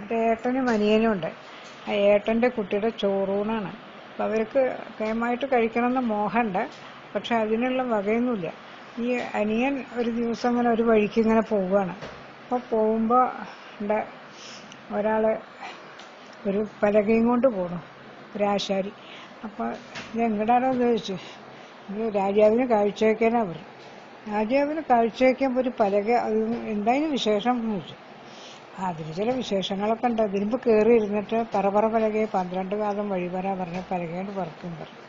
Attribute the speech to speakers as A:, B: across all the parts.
A: ഒരു ഏട്ടനും അനിയനും ഉണ്ട്. ആ ഏട്ടൻ്റെ കുട്ടിയുടെ ചോറൂണാണ്. അപ്പോൾ അവർക്ക് കേമായിട്ട് കഴിക്കണമെന്ന് മോഹമുണ്ട്. പക്ഷെ അതിനുള്ള വകയൊന്നുമില്ല. ഈ അനിയൻ ഒരു ദിവസം ഇങ്ങനെ ഒരു വഴിക്ക് ഇങ്ങനെ പോവുകയാണ്. അപ്പോൾ പോകുമ്പോൾ ഉണ്ട് ഒരാൾ ഒരു പലകയും കൊണ്ട് പോകണം, ഒരാശാരി. അപ്പോൾ ഇത് എങ്ങടാണോ ചോദിച്ചു. ഇത് രാജാവിന് കാഴ്ച വയ്ക്കാനാണ് പറഞ്ഞു. രാജാവിന് കാഴ്ച വയ്ക്കുമ്പോൾ ഒരു പലക, അത് എന്തായാലും വിശേഷം എന്ന് ചോദിച്ചു. അതിന് ചില വിശേഷങ്ങളൊക്കെ ഉണ്ട്. അതിനുമ്പോൾ കയറി ഇരുന്നിട്ട് പറ പലകയെ 12 കാതം വഴി വരാൻ പറഞ്ഞ് പലകയോട് പറക്കും പറഞ്ഞു.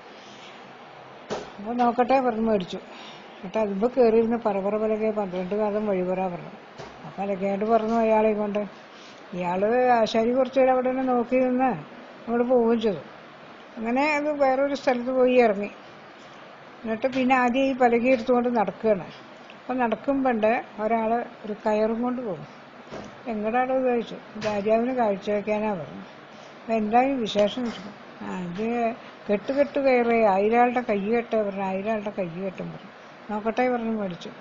A: അപ്പോൾ നോക്കട്ടെ പറഞ്ഞ് മേടിച്ചു. എന്നിട്ട് അതിമ്പോൾ കയറിയിരുന്ന് പറ പലകയെ 12 കാതം വഴി വരാൻ പറഞ്ഞു. ആ പലകയോട് പറഞ്ഞു അയാളെയും കൊണ്ട്. ഇയാൾ ആശാരി കുറച്ച് നേരം അവിടെ തന്നെ നോക്കി നിന്ന് അങ്ങോട്ട് പോവുകയും ചെയ്തു. അങ്ങനെ അത് വേറൊരു സ്ഥലത്ത് പോയി ഇറങ്ങി. എന്നിട്ട് പിന്നെ ആദ്യം ഈ പലക എടുത്തുകൊണ്ട് നടക്കുകയാണ്. അപ്പം നടക്കുമ്പോണ്ട് ഒരാൾ ഒരു കയറും കൊണ്ട് പോകും. എങ്ങടാണോ ചോദിച്ചു. രാജാവിന് കാഴ്ച വയ്ക്കാനാ പറഞ്ഞു. അപ്പം എന്തായാലും വിശേഷം വെച്ചു. അത് കെട്ട് കയറേ 1000 ആളുടെ കൈ കെട്ടേ പറഞ്ഞു. 1000 ആളുടെ കൈ കെട്ടും പറഞ്ഞു. നോക്കട്ടെ പറഞ്ഞ് മേടിച്ചു.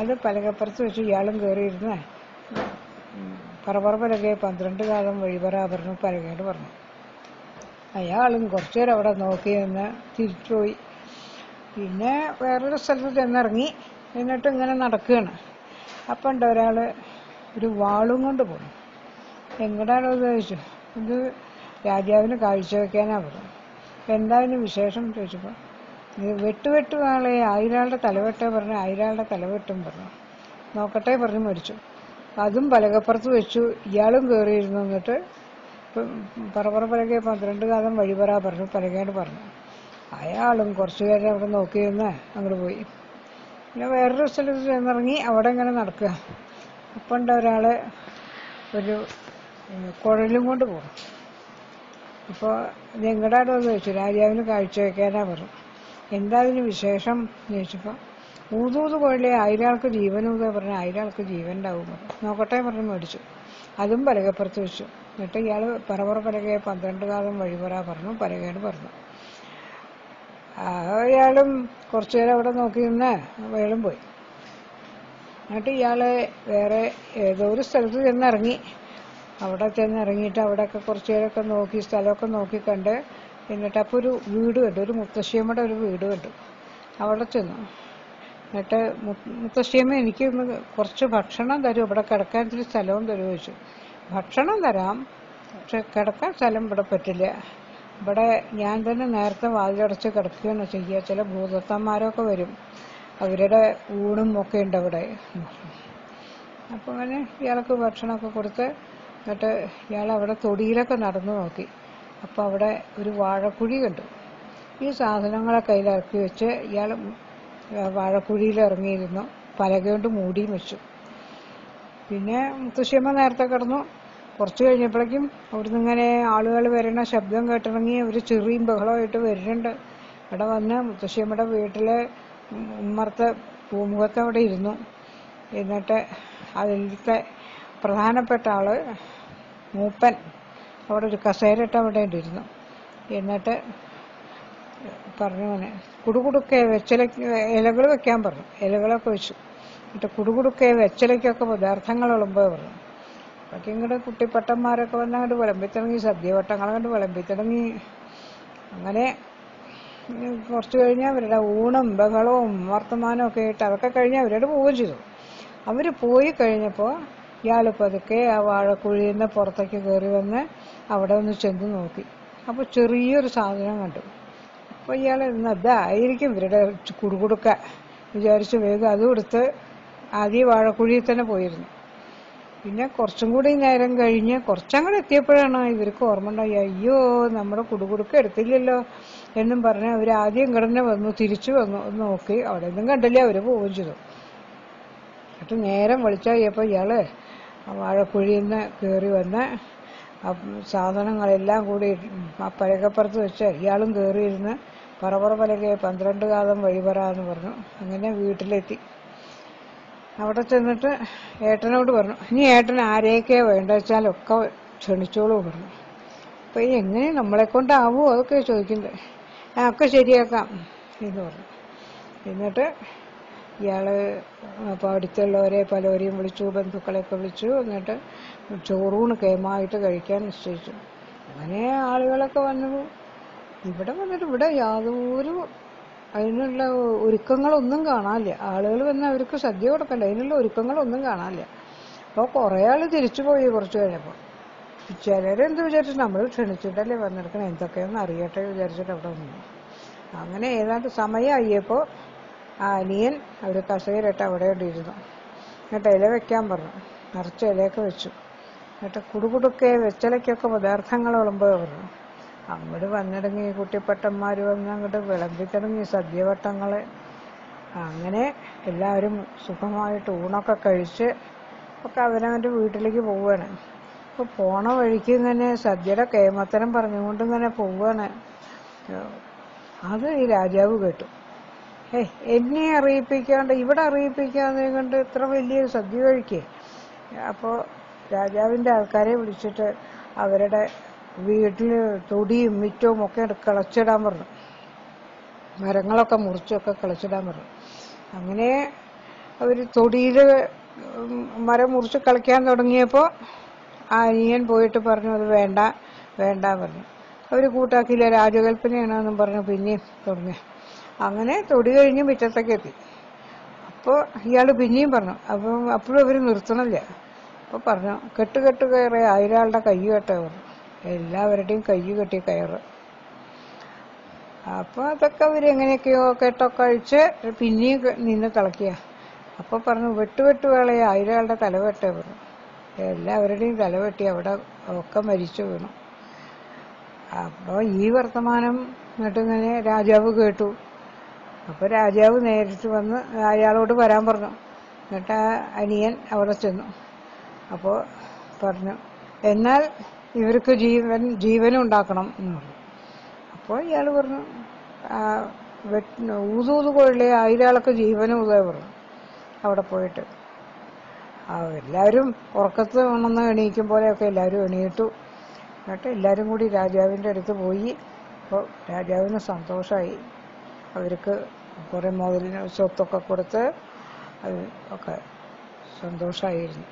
A: അത് പലകപ്പുറത്ത് വെച്ച് ഇയാളും കയറിയിരുന്ന് പറ പലകയെ 12 കാതം വഴി വരാ പറഞ്ഞു പലകയോട് പറഞ്ഞു. അയാളും കുറച്ചു നേരം അവിടെ നോക്കി നിന്ന് തിരിച്ചുപോയി. പിന്നെ വേറൊരു സ്ഥലത്ത് ചെന്നിറങ്ങി. എന്നിട്ട് ഇങ്ങനെ നടക്കുകയാണ്. അപ്പം ഉണ്ട് ഒരാൾ ഒരു വാളും കൊണ്ട് പോകും. എങ്ങടാണോ ചോദിച്ചു. ഇത് രാജാവിന് കാഴ്ച വയ്ക്കാനാ പറഞ്ഞു. എന്തായാലും വിശേഷം ചോദിച്ചപ്പോൾ വെട്ട് വാളെ 1000 ആളുടെ തലവെട്ടേ പറഞ്ഞു. 1000 ആളുടെ തലവെട്ടും പറഞ്ഞു. നോക്കട്ടെ പറഞ്ഞ് മേടിച്ചു. അതും പലകപ്പുറത്ത് വെച്ചു. ഇയാളും കയറിയിരുന്നു. എന്നിട്ട് പറ പലകയെ 12 കാതം വഴി വരാ പറഞ്ഞു പലകയോട് പറഞ്ഞു. അയാളും കുറച്ചു നേരം അവിടെ നോക്കിയിരുന്ന് അങ്ങോട്ട് പോയി. പിന്നെ വേറൊരു സ്ഥലത്ത് ചെന്നിറങ്ങി. അവിടെ ഇങ്ങനെ നടക്കുക. അപ്പം ഉണ്ട് ഒരാൾ ഒരു കുഴലും കൊണ്ട് പോകും. അപ്പോൾ ഇത് എങ്ങടാണോ ചോദിച്ചു. രാജാവിന് കാഴ്ച വയ്ക്കാനാ പറഞ്ഞു. എന്താ ഇതിന് വിശേഷം ചോദിച്ചപ്പോൾ ഊതൂത് കുഴലേ 1000 ആൾക്ക് ജീവനൂതേ പറഞ്ഞു. 1000 ആൾക്ക് ജീവൻ ഉണ്ടാവും പറഞ്ഞു. നോക്കട്ടെ പറഞ്ഞ് മേടിച്ചു. അതും പലകപ്പുറത്ത് വെച്ചു. എന്നിട്ട് ഇയാൾ പറ പലകയെ 12 കാതം വഴി വരാ പറഞ്ഞു പലകയോട് പറഞ്ഞു. അയാളും കുറച്ചു നേരം അവിടെ നോക്കി നിന്ന് അയാളും പോയി. എന്നിട്ട് ഇയാൾ വേറെ ഏതോ ഒരു സ്ഥലത്ത് ചെന്നിറങ്ങി. അവിടെ ചെന്നിറങ്ങിയിട്ട് അവിടെയൊക്കെ കുറച്ചു നേരമൊക്കെ നോക്കി സ്ഥലമൊക്കെ നോക്കി കണ്ട്. എന്നിട്ട് അപ്പോൾ ഒരു വീട് കണ്ടു. ഒരു മുത്തശ്ശിയമ്മയുടെ ഒരു വീട് കണ്ടു. അവിടെ ചെന്നു. എന്നിട്ട് മുത്തശ്ശിയമ്മ എനിക്ക് കുറച്ച് ഭക്ഷണം തരും, ഇവിടെ കിടക്കാൻ ഇത്തിരി സ്ഥലവും തരുമോ ചോദിച്ചു. ഭക്ഷണം തരാം, പക്ഷെ കിടക്കാൻ സ്ഥലം ഇവിടെ പറ്റില്ല. ഇവിടെ ഞാൻ തന്നെ നേരത്തെ വാതിലടച്ച് കിടക്കുകയാണ് ചെയ്യുക. ചില ഭൂതത്തന്മാരൊക്കെ വരും, അവരുടെ ഊണും ഒക്കെ ഉണ്ട് അവിടെ. അപ്പം അങ്ങനെ ഇയാൾക്ക് ഭക്ഷണമൊക്കെ കൊടുത്ത് എന്നിട്ട് ഇയാൾ അവിടെ തൊടിയിലൊക്കെ നടന്നു നോക്കി. അപ്പോൾ അവിടെ ഒരു വാഴക്കുഴി കണ്ടു. ഈ സാധനങ്ങളെ കയ്യിലിറക്കി വെച്ച് ഇയാൾ വാഴക്കുഴിയിൽ ഇറങ്ങിയിരുന്നു. പലകകൊണ്ട് മൂടിയും വെച്ചു. പിന്നെ മുത്തശ്ശിയമ്മ നേരത്തെ കിടന്നു. കുറച്ച് കഴിഞ്ഞപ്പോഴേക്കും അവിടുന്ന് ഇങ്ങനെ ആളുകൾ വരണ ശബ്ദം കേട്ടിറങ്ങി. അവർ ചെറിയും ബഹളമായിട്ട് വരുന്നുണ്ട്. ഇവിടെ വന്ന് മുത്തശ്ശിയമ്മയുടെ വീട്ടിലെ ഉമ്മറത്തെ പൂമുഖത്ത് അവിടെ ഇരുന്നു. എന്നിട്ട് അതിലത്തെ പ്രധാനപ്പെട്ട ആള് മൂപ്പൻ അവിടെ ഒരു കസേരയിട്ട് അവിടെ ഇരുന്നു. എന്നിട്ട് പറഞ്ഞു മോനെ കുടുകുടുക്കെ ഇലകൾ വെക്കാൻ പറഞ്ഞു. ഇലകളൊക്കെ വെച്ചു. എന്നിട്ട് കുടുകുടുക്കെ വെച്ചലയ്ക്കൊക്കെ പദാർത്ഥങ്ങൾ വിളമ്പോ പറഞ്ഞു. അതൊക്കെ ഇങ്ങോട്ട് കുട്ടിപ്പട്ടന്മാരൊക്കെ വന്ന് അങ്ങോട്ട് വിളമ്പിത്തിടങ്ങി. സദ്യവട്ടങ്ങൾ കണ്ട് വിളമ്പിത്തിടങ്ങി. അങ്ങനെ കുറച്ച് കഴിഞ്ഞ് അവരുടെ ഊണും ബഹളവും വർത്തമാനവും ഒക്കെ ആയിട്ട് അതൊക്കെ കഴിഞ്ഞ് അവരോട് പോവുകയും ചെയ്തു. അവർ പോയി കഴിഞ്ഞപ്പോൾ ഇയാൾ പതുക്കെ ആ വാഴക്കുഴിയിൽ നിന്ന് പുറത്തേക്ക് കയറി വന്ന് അവിടെ ഒന്ന് ചെന്ന് നോക്കി. അപ്പോൾ ചെറിയൊരു സാധനം കണ്ടു. അപ്പോൾ ഇയാൾ അതായിരിക്കും ഇവരുടെ കുടുകുടുക്ക വിചാരിച്ച് വേഗം അതും എടുത്ത് ആദ്യം വാഴക്കുഴിയിൽ തന്നെ പോയിരുന്നു. പിന്നെ കുറച്ചും കൂടി നേരം കഴിഞ്ഞ് കുറച്ചങ്ങോട്ട് എത്തിയപ്പോഴാണ് ഇവർക്ക് ഓർമ്മ ഉണ്ടായി. അയ്യോ, നമ്മുടെ കുടുകുടുക്ക എടുത്തില്ലല്ലോ എന്നും പറഞ്ഞ് അവർ ആദ്യം ഇങ്ങോട്ട് വന്നു. തിരിച്ചു വന്നു നോക്കി. അവിടെ ഒന്നും കണ്ടില്ല. അവർ പോവുകയും ചെയ്തു. എന്നിട്ട് നേരം വെളിച്ചായപ്പോൾ ഇയാൾ വാഴക്കുഴിയിൽ നിന്ന് കയറി വന്ന് ആ സാധനങ്ങളെല്ലാം കൂടി ആ പലകപ്പുറത്ത് വെച്ച് ഇയാളും കയറിയിരുന്ന് പറ പലകയെ 12 കാതം വഴി വരാമെന്ന് പറഞ്ഞു. അങ്ങനെ വീട്ടിലെത്തി. അവിടെ ചെന്നിട്ട് ഏട്ടനോട് പറഞ്ഞു, ഇനി ഏട്ടൻ ആരെയൊക്കെയാണ് വേണ്ട വെച്ചാലൊക്കെ ക്ഷണിച്ചോളൂ പറഞ്ഞു. അപ്പം ഇനി എങ്ങനെ നമ്മളെ കൊണ്ടാവുമോ അതൊക്കെ ചോദിക്കുന്നത്. ഒക്കെ ശരിയാക്കാം എന്ന് പറഞ്ഞു. എന്നിട്ട് ഇയാള് അപ്പോൾ അടുത്തുള്ളവരെ പലരെയും വിളിച്ചു, ബന്ധുക്കളെയൊക്കെ വിളിച്ചു. എന്നിട്ട് ചോറൂണ് കേമായിട്ട് കഴിക്കാൻ നിശ്ചയിച്ചു. അങ്ങനെ ആളുകളൊക്കെ വന്നു. ഇവിടെ വന്നിട്ട് ഇവിടെ യാതൊരു അതിനുള്ള ഒരുക്കങ്ങളൊന്നും കാണാനില്ല. ആളുകൾ വന്ന് അവർക്ക് സദ്യ കൊടുക്കണ്ട, അതിനുള്ള ഒരുക്കങ്ങളൊന്നും കാണാനില്ല. അപ്പോൾ കുറേ ആൾ തിരിച്ചു പോയി കുറച്ച് കഴിഞ്ഞപ്പോൾ. ചിലരെന്ത് വിചാരിച്ചു, നമ്മൾ ക്ഷണിച്ചിട്ടല്ലേ വന്നെടുക്കണം, എന്തൊക്കെയാണെന്ന് അറിയട്ടെ വിചാരിച്ചിട്ട് അവിടെ വന്നു. അങ്ങനെ ഏതാണ്ട് സമയമായപ്പോൾ ആ അനിയൻ അവർ കസേരയിട്ട് അവിടെ ഇരുന്നു. എന്നിട്ട് ഇല വെക്കാൻ പറഞ്ഞു. നിറച്ച് ഇലയൊക്കെ വെച്ചു. എന്നിട്ട് കുടുകുടുക്കെ വെച്ചലയ്ക്കൊക്കെ പദാർത്ഥങ്ങൾ വിളമ്പുക പറഞ്ഞു. അങ്ങോട്ട് വന്നിടങ്ങി കുട്ടിപ്പട്ടന്മാർ വന്ന് അങ്ങോട്ട് വിളമ്പിത്തിടങ്ങി സദ്യവട്ടങ്ങൾ. അങ്ങനെ എല്ലാവരും സുഖമായിട്ട് ഊണൊക്കെ കഴിച്ച് ഒക്കെ അവനവൻ്റെ വീട്ടിലേക്ക് പോവുകയാണ്. അപ്പോൾ പോണ വഴിക്ക് ഇങ്ങനെ സദ്യയുടെ കേമത്തരം പറഞ്ഞുകൊണ്ട് ഇങ്ങനെ പോവുകയാണ്. അത് ഈ രാജാവ് കേട്ടു. എന്നെ അറിയിപ്പിക്കാണ്ട് ഇവിടെ അറിയിപ്പിക്കാതെ കൊണ്ട് ഇത്ര വലിയ സദ്യ കഴിക്കേ. അപ്പോൾ രാജാവിൻ്റെ ആൾക്കാരെ വിളിച്ചിട്ട് അവരുടെ വീട്ടിൽ തൊടിയും മിറ്റവും ഒക്കെ കിളച്ചിടാൻ പറഞ്ഞു. മരങ്ങളൊക്കെ മുറിച്ചൊക്കെ കിളച്ചിടാൻ പറഞ്ഞു. അങ്ങനെ അവർ തൊടിയിൽ മരം മുറിച്ച് കളിക്കാൻ തുടങ്ങിയപ്പോൾ ആ അനിയൻ പോയിട്ട് പറഞ്ഞു അത് വേണ്ട വേണ്ട പറഞ്ഞു. അവർ കൂട്ടാക്കിയില്ല, രാജകൽപ്പനയാണെന്നും പറഞ്ഞു പിന്നെയും തുടങ്ങി. അങ്ങനെ തൊടി കഴിഞ്ഞ് മുറ്റത്തേക്ക് എത്തി. അപ്പോൾ ഇയാൾ പിന്നെയും പറഞ്ഞു. അപ്പോഴും അവർ നിർത്തണില്ല. അപ്പോൾ പറഞ്ഞു കെട്ട് കയറി 1000 ആളുടെ കൈ കെട്ടേ പറഞ്ഞു. എല്ലാവരുടെയും കൈ കെട്ടി കയറ്. അപ്പോൾ അതൊക്കെ അവരെങ്ങനെയൊക്കെയോ കെട്ടൊക്കെ അഴിച്ച് പിന്നെയും നിന്ന് തിളക്കിയ. അപ്പോൾ പറഞ്ഞു വെട്ട് വേളയെ 1000 ആളുടെ തല വെട്ടേ പറഞ്ഞു. എല്ലാവരുടെയും തല വെട്ടി അവിടെ ഒക്കെ മരിച്ചു വീണു. അപ്പോൾ ഈ വർത്തമാനം എന്നിട്ടിങ്ങനെ രാജാവ് കേട്ടു. അപ്പോൾ രാജാവ് നേരിട്ട് വന്ന് അയാളോട് വരാൻ പറഞ്ഞു. എന്നിട്ട് ആ അനിയൻ അവിടെ ചെന്നു. അപ്പോൾ പറഞ്ഞു എന്നാൽ ഇവർക്ക് ജീവനും ഉണ്ടാക്കണം എന്ന് പറഞ്ഞു. അപ്പോൾ ഇയാൾ പറഞ്ഞു ഊതൂത് കൊള്ളി 1000 ആൾക്ക് ജീവനും ഊതേ പറഞ്ഞു. അവിടെ പോയിട്ട് എല്ലാവരും ഉറക്കത്ത് ഉണർന്ന് എണീക്കും പോലെയൊക്കെ എല്ലാവരും എണീറ്റു. എന്നിട്ട് എല്ലാവരും കൂടി രാജാവിൻ്റെ അടുത്ത് പോയി. അപ്പോൾ രാജാവിന് സന്തോഷമായി. അവർക്ക് കുറേ മുതലിന് സ്വത്തൊക്കെ കൊടുത്ത് അത് ഒക്കെ സന്തോഷമായിരുന്നു.